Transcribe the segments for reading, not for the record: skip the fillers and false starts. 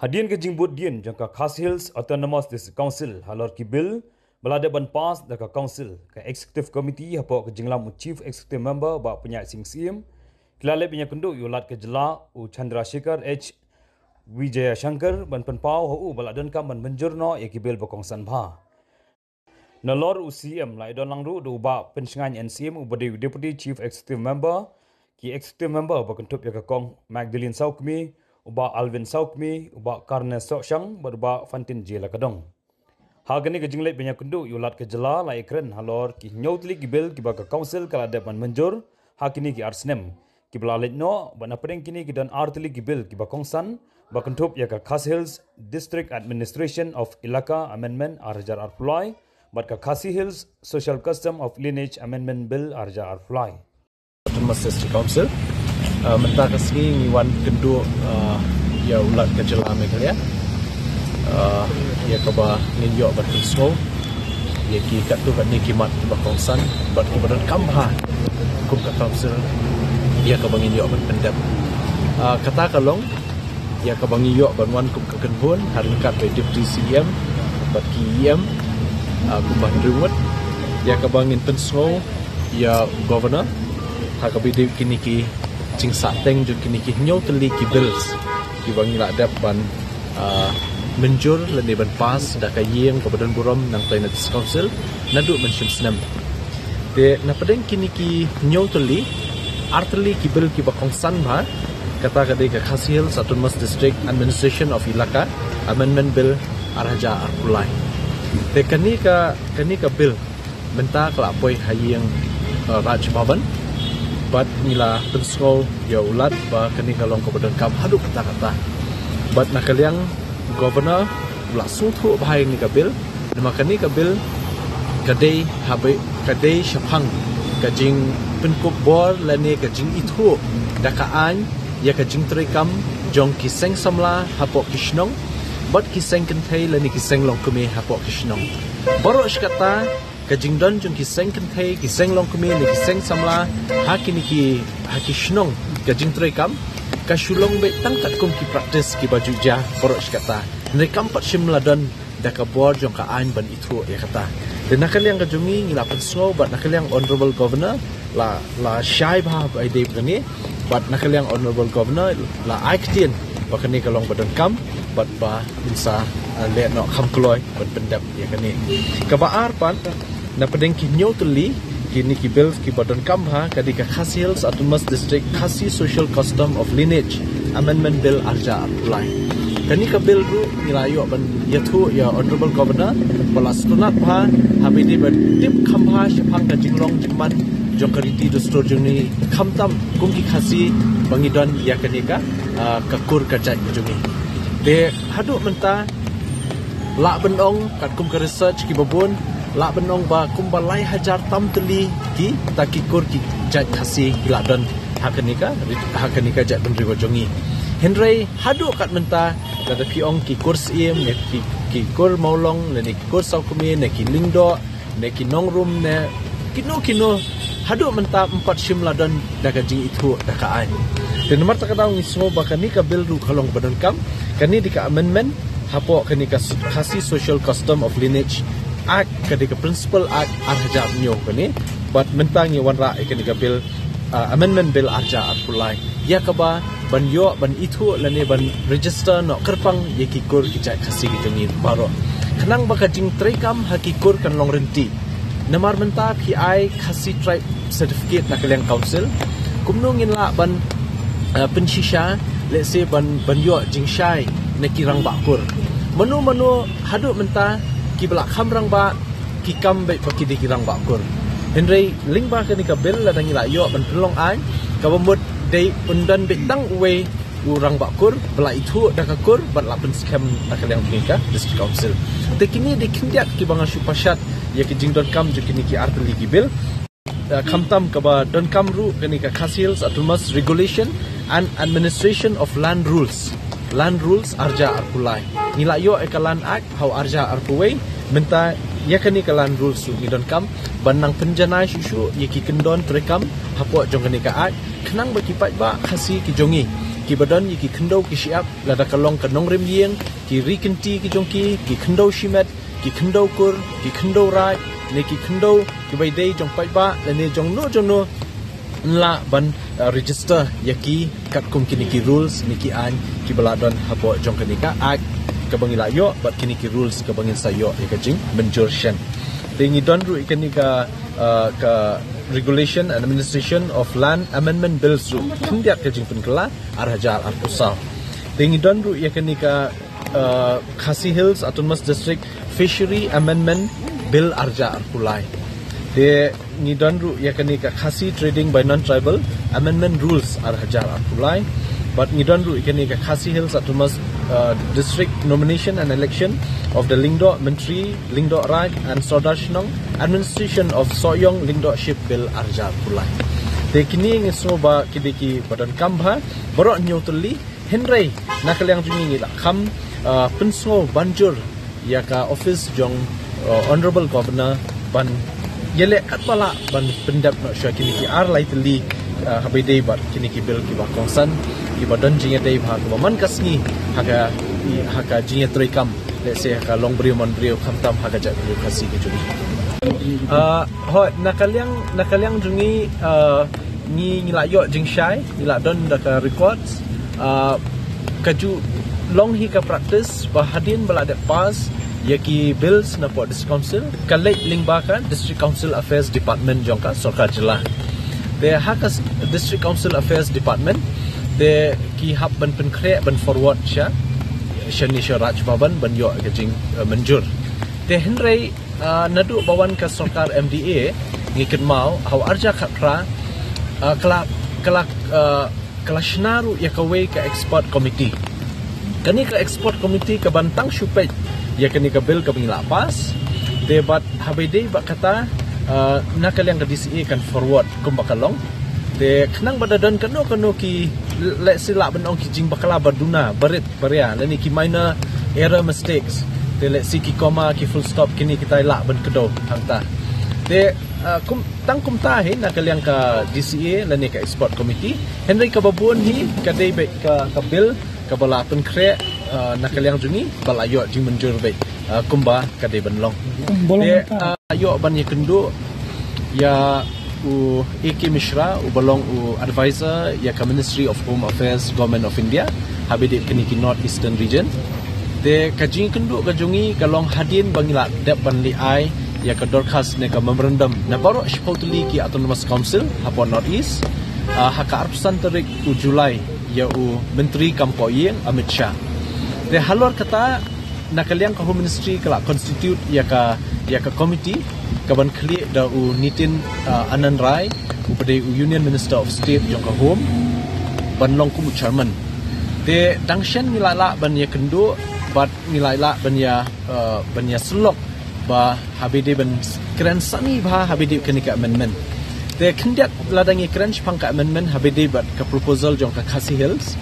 Hadian ke jingbut dien jangka Khas Hills Autonomous District Council halor ki bill belada ban pass daka council ke executive committee hapo ke jinglam chief executive member ba punya sing sim kilale punya kendu yulat ke jela u Chandrasekhar H Wijaya Shankar ban penpau hu baladan kam ban menjurno ya ki bill bakongsan bha nalor u CM lai don langru du ba pensingan NCM u badi deputy chief executive member ki executive member ba kentup ya ka kong Magdalene Saukmi uba Alvin Saukmi, uba Karna Sokshang, berba Fantin Jela Kadong. Hagani ke jinglek banyak kundu yulat ke jela lai keren halor ki nyotli ki bil ki baka council kala depan menjur hakini ki arsnem ki belalit no bana pedeng kini ki dan artli ki bil ki bakongsan bakentup ya ka Khas Hills District Administration of Ilaka Amendment Arjar Arpulai bat ka Khasi Hills Social Custom of Lineage Amendment Bill Arjar Arpulai. Autonomous District Council mentah kesini ngiwan kendu ya ulat ke jela Meghalaya ya kaba ninjo bat snow ya ki kat tu kat ni kimat bakongsan bat ibadan kamha kum ka council ya kaba ninjo bat pendap kata kalong ya kaba ninjo ban wan kum ka kenbun hari kat by deputy CM bat ki EM kum ban rumut ya kaba ngin pen snow ya governor hakabi de kini ki jing sateng jo kini ki nyau teli ki bills ki bangi la ban menjur leni ban pas da ka yeng kebadan burom nang Planet Council nadu menshim senam de na pedeng kini ki nyau teli arteli ki bill ki bakongsan ba kata ka de ka Khas Hills Autonomous District Administration of Ilaka Amendment Bill Arhaja Arpulai de kani ka bill menta kelapoi hayeng Raj Bhavan bat nila pensol ya ulat ba kani kalong kebadan kam hadu kata-kata bat nakaliang governor langsung thu bahai ni kabil nama kani kabil kadai habe kadai syapang kajing penkop bor lani kajing itu dakaan ya kajing trikam jong kiseng samla hapok kisnong bat kiseng kentai lani kiseng longkume hapok kisnong borok kata kajing don jong kiseng kentai kiseng longkume ni kiseng samla hakini ki hakisnong kajing trikam kasulong be tangkat kum ki practice ki baju ja borok kata nekam pat simladon daka bor jong ka ain ban itu ya kata dan nakal yang kajungi ngila penslo bat nakal yang honorable governor la syai bah by day begini bat nakal yang honorable governor la aktien bakani kalong badan kam bat ba insa le no kham kloi ban pendap ya kani kabaar pan na pedeng ki nyotli kini ki bill ki badan kam ha kadika Khas Hills Autonomous District Khasi Social Custom of Lineage Amendment Bill Arja Arpulai kani ka bill ru nilayo ban yathu ya honorable governor balas tunat bha habidi ban tip khamha shapang ka jinglong jingman jokariti dostor juni khamtam kumki khasi bangidon ya kanika kakur kajat jungi de hadu menta la benong kat kum ka research ki babun la benong ba kum balai hajar tam teli ki takikur ki jat khasi hiladon hakanika jat ben rigo jongi Henry hadu kat menta kada piong ki kurs im ne ki kur maulong ne ki kur saukumi ne ki lingdo ne ki nongrum ne kino hadu menta empat simladon daga jing itu daka ai dan nomor takatau ngismo bakani ka bill ru khalong badan kam kani dika amendment hapo kani ka Khasi Social Custom of Lineage Act kadika Principal Act Arhaja nyo kani but mentang wan ra kani ka bill amendment bill Arja Arpulai ya kaba ban yo ban itu lane ban register no kerpang yekikur kijak khasi gitungin baro kanang baka jing trekam hakikur kan long renti namar menta PI Khasi Tribe Certificate nakaliang council kumnungin la ban pensisha let's say ban yo jing shai nekirang bakur manu hadu menta ki belak khamrang ba ki kam be paki dikirang bakur Henry lingba kani ka bill la dangi la yo ban pelong ai ka bamut dei undan betang uwe urang bakur bela itu dakakur ban lapen scam nakaliang bingka district council tekini dikindiat ki banga supashat ya ki jingdon kam jukini ki artli ki bill khamtam ka ba don kam ru kani ka Khas Hills Autonomous Regulation and Administration of Land Rules Arja Arpulai nila yo ekalan act how Arja Arpuway menta ya kani kalan rules su ngidon kam banang penjanai susu yaki kendon trekam hapo jong kani ka act kenang baki pat ba khasi ki jongi ki badon ki khndo ki siap lada kalong kanong rim yeng ki rikenti ki jongki ki khndo shimet ki khndo kur ki khndo rai ne ki khndo ki bai dei jong pai ba le ne jong no la ban register yaki kat kum kini ki rules niki an ki baladon habo jong kanika ak kabangila yo bat kini ki rules kabangin sayo ikajing menjur shen tingi don ru ikanika ka regulation and administration of land amendment bills ru tindiak kajing penkela arhajar apusal tingi don ru ikanika Khasi Hills Autonomous District Fishery Amendment Bill arja arkulai de ngidon ru yakani ka Khasi Trading by Non-Tribal Amendment Rules arhajar arkulai but ngidon ru yakani ka Khasi Hills Autonomous District Nomination and Election of the Lingdo Menteri Lingdo Raj and Sodashnong Administration of Soyong Lingdo Ship Bill arja arkulai de kini ngiso ba kidiki badan kambha borok nyotuli henry nakalyang jungi la kham penso banjur yaka office jong honorable governor ban yele katpala ban pendap no sya kini ki ar laitli habide bar kini ki bil ki ba konsan ki badan jinga dei bha ko man kasni haka jinga troikam le se haka long brio mon brio khamtam haka ja brio khasi ki juni ho nakalyang jungi ni ngilayo jingshai ila don da records kaju long hi ka practice bahadin balade pas yaki bills na po district council kalek lingbaka district council affairs department jongka sarkar jila de hakas district council affairs department de ki hab ban penkre ban forward sha shani sharaj baban ban yo gajing menjur de henry nadu bawan ka sarkar mda ngikit mau haw arja khatra kala shnaru yakawe ka expert committee kani ka export committee ka bantang syupet ya kani ka bill ka bingla pas debat habide ba kata nakalyang ka DCA kan forward kum bakalong de khnang badadan kano ki let sila banong ki jing bakala baduna barit baria lani ki minor error mistakes de let si ki comma ki full stop kini kita la ban kedo hangta de kum ta he nakalyang ka DCA lani ka export committee henry ka babun hi ka dei be ka bill kabala penkre nakalyang jungi balayo jing menjur be kumba kade benlong de ayo ban ye kendu ya u AK Mishra u balong u advisor ya ka Ministry of Home Affairs Government of India habide kini ki North Eastern region de kajing kendu kajungi kalong hadin bangila dep ban li ai ya ka dorkas ne ka memorandum na baro shpotli ki Autonomous Council hapon North East haka arpsan tarik u Julai ya u Menteri Kampoyeng Amit Shah de halor kata nakalyang ka Home Ministry kala constitute ya ka committee kaban khli da u Nitin Anand Rai upade u Union Minister of State jong ka Home banlong ku chairman de dangshen ngilala ban ya kendo bat ngilala ban ya slok ba habide ban keren sani ba habide kenika amendment de kendiat ladangi keren pangka amendment habide bat ka proposal jong ka Khasi Hills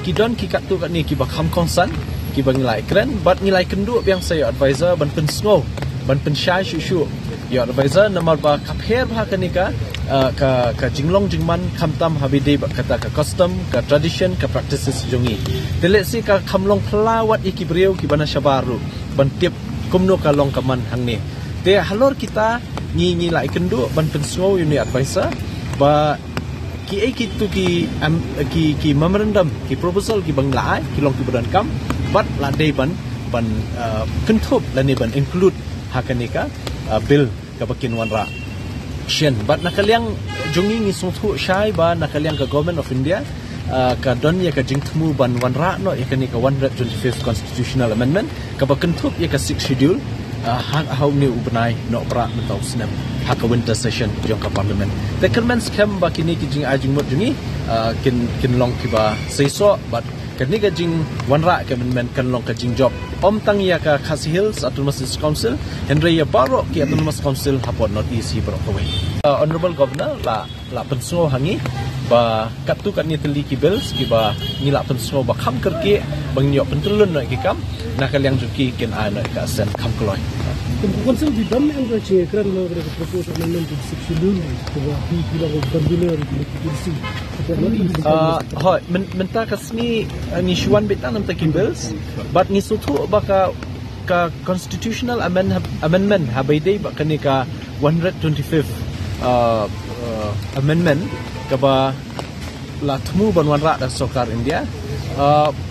kidon ki katu kat ni ki bakham konsan ki bangilai keren bat ngilai kendu biang saya advisor ban pensngo ban pensyai shu ya advisor namar ba kapher ba kanika ka jinglong jingman khamtam habide ba kata ka custom ka tradition ka practices jongi dele si ka khamlong phlawat ikibreu ki bana shabaru ban tip kumno ka long kaman hangni te halor kita ngi lai kendu ban pensngo uni advisor ba ki ki memorandum ki proposal ki banglai ki long ki badan kam bat la dei ban kentup la ni ban include hakanika bill ka bakin wanra shen bat nakalyang jungi ni sothu shai ba nakalyang ka Government of India ka don ya ka jingthmu ban wanra no ya kanika 125th constitutional amendment ka bakentup ya ka 6th schedule how ni ubnai no pra mentau snam haka winter session jong ka parliament the kermens kem ba kini ki jing ajing mot jungi kin long ki ba seiso but kani ka jing wanra ka amendment kan long ka jing job om tang ya ka Khasi Hills Autonomous Council henry ya baro ki Autonomous Council hapon North East hi bro kawai honorable governor la penso hangi ba katu kan ni teli ki bills ki ba nila penso ba kham kerke bang nyok pentulun no ki kam nakaliang juki kin ano ka sen kam kloy Council di dam yang bercakap kerana mereka propose amendment to section dulu, sebab bilang berbila kursi. Hoi, mentah kasni ngishuan beta nam takin bills, but ngisutu baka ka constitutional amendment habaidai baka ni ka 125th amendment kaba la temu banwan ra da sokar India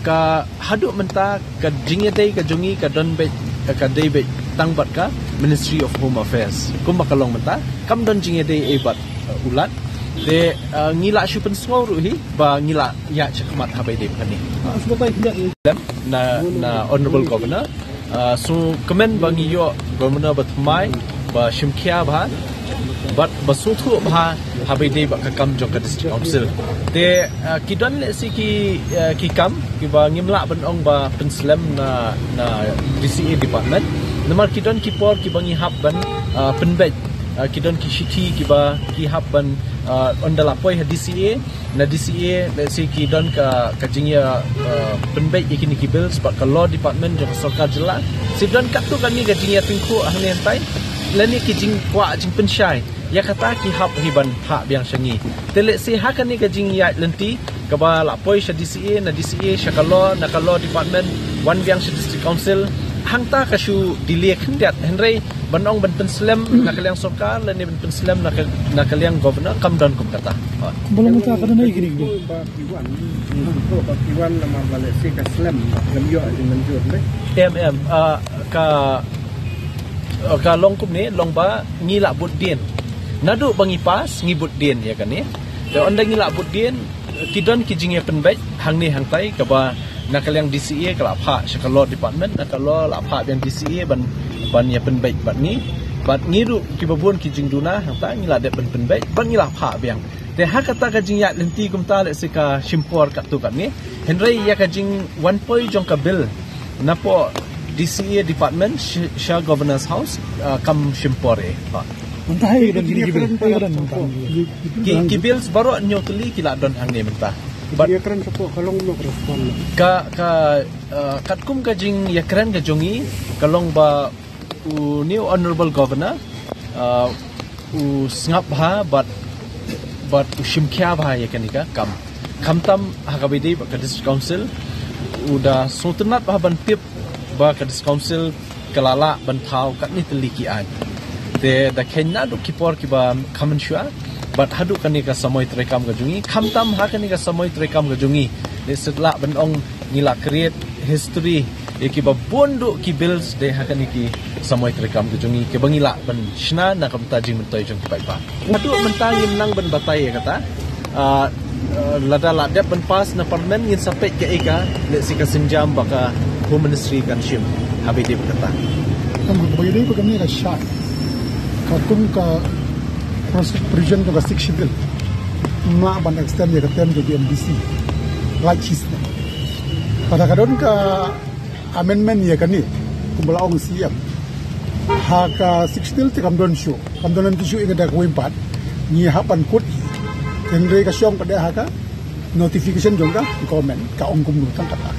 ka haduk mentah ka jingedai ka jungi ka don be ka debate tangbat ka Ministry of Home Affairs kum bakalong mentah kam don jingedai ebat ulat de ngila shupen swau hi ba ngila ya chakmat habaidai kani na honorable governor so comment bangi yo governor batmai ba shimkhia ba but basutu ba habaidai ba kakam jo ka district council de kidon le si ki kam ki ba ngimla ban ong ba penslam na DCA department nomor kidon ki por ki bangi hab ban penbet kidon ki shiti ki ba ki hab ban ondala poi DCA na DCA le si kidon ka jingya penbet ikini ki bills ba ka law department jo sarkar jela sidon katu kan ni ka jingya tingku ahli entai lani ki jing kwa jing pensyai ya kata ki hab hiban ha biang syangi tele si ha kan ni ka jing ya lenti ka ba la poi sha DCA na DCA syakalo na ka law department wan biang sha district council hangta ka shu delay khendat henry banong ban penslam na kaliang sarkar lani ban penslam na kaliang governor kam don kum kata Belum kita akan naik gini. Kiwan nama balik si ka slam gamyo dengan jod le. Ka long kum ni long ba ngila budin nadu bangi pas ngi budin ya kan ni de onda ngila budin kidon kijinge penbet hang ni hang tai ka ba nakaliang DCA kala pha syakalo department nakalo la pha yang DCA ban ya penbet bat ni bat ngiru kibabun kijing duna hang ta ngila de penbet ban ngila pha biang de ha kata ka jing ya lenti kum ta le sika shimpor kat tu kan ni henry ya ka jing 1 point jong ka bill napo DCA department Shah Governor's House kam shimpore Entah dan gini ki bills baru nyotuli kila don hang ni mentah Dia keren sepo kalong no respon. Katkum ka jing ya keren ka jongi kalong ba new honorable governor sngap ha but shimkhya bha ya kanika kam tam hakabidi ka district council udah sultanat bah ban tip ba ka district council kalala ban thau kat ni telikian de da kenna du kipor ki ba kamen shua but hadu kanika samoy trekam ka jungi kamtam ha kanika samoy trekam ka jungi de setla ban ong ngila create history ki ba bondo ki bills de ha kaniki samoy trekam ka jungi ke bangila ban shna na kam ta jing mentoy jong pai pa hadu mentangi menang ban batai kata lada ladap ban pas na parlimen ngin sapet ke eka le sika sinjam baka home ministry kan shim habide kata Kamu boleh ikut kami ada syak. Katum ka proses presiden ka 6 bill. Ma ban extend ya katem ke MDC. Like system. Pada kadon ka amendment ya kan ni. Kumbala ong siap. Ha ka 6 bill te kam don show. Kam don show inga dak wimpat. Ni hapan kut. Kendre ka syong pada ha ka notification jongka comment ka ong kum nu tang kata.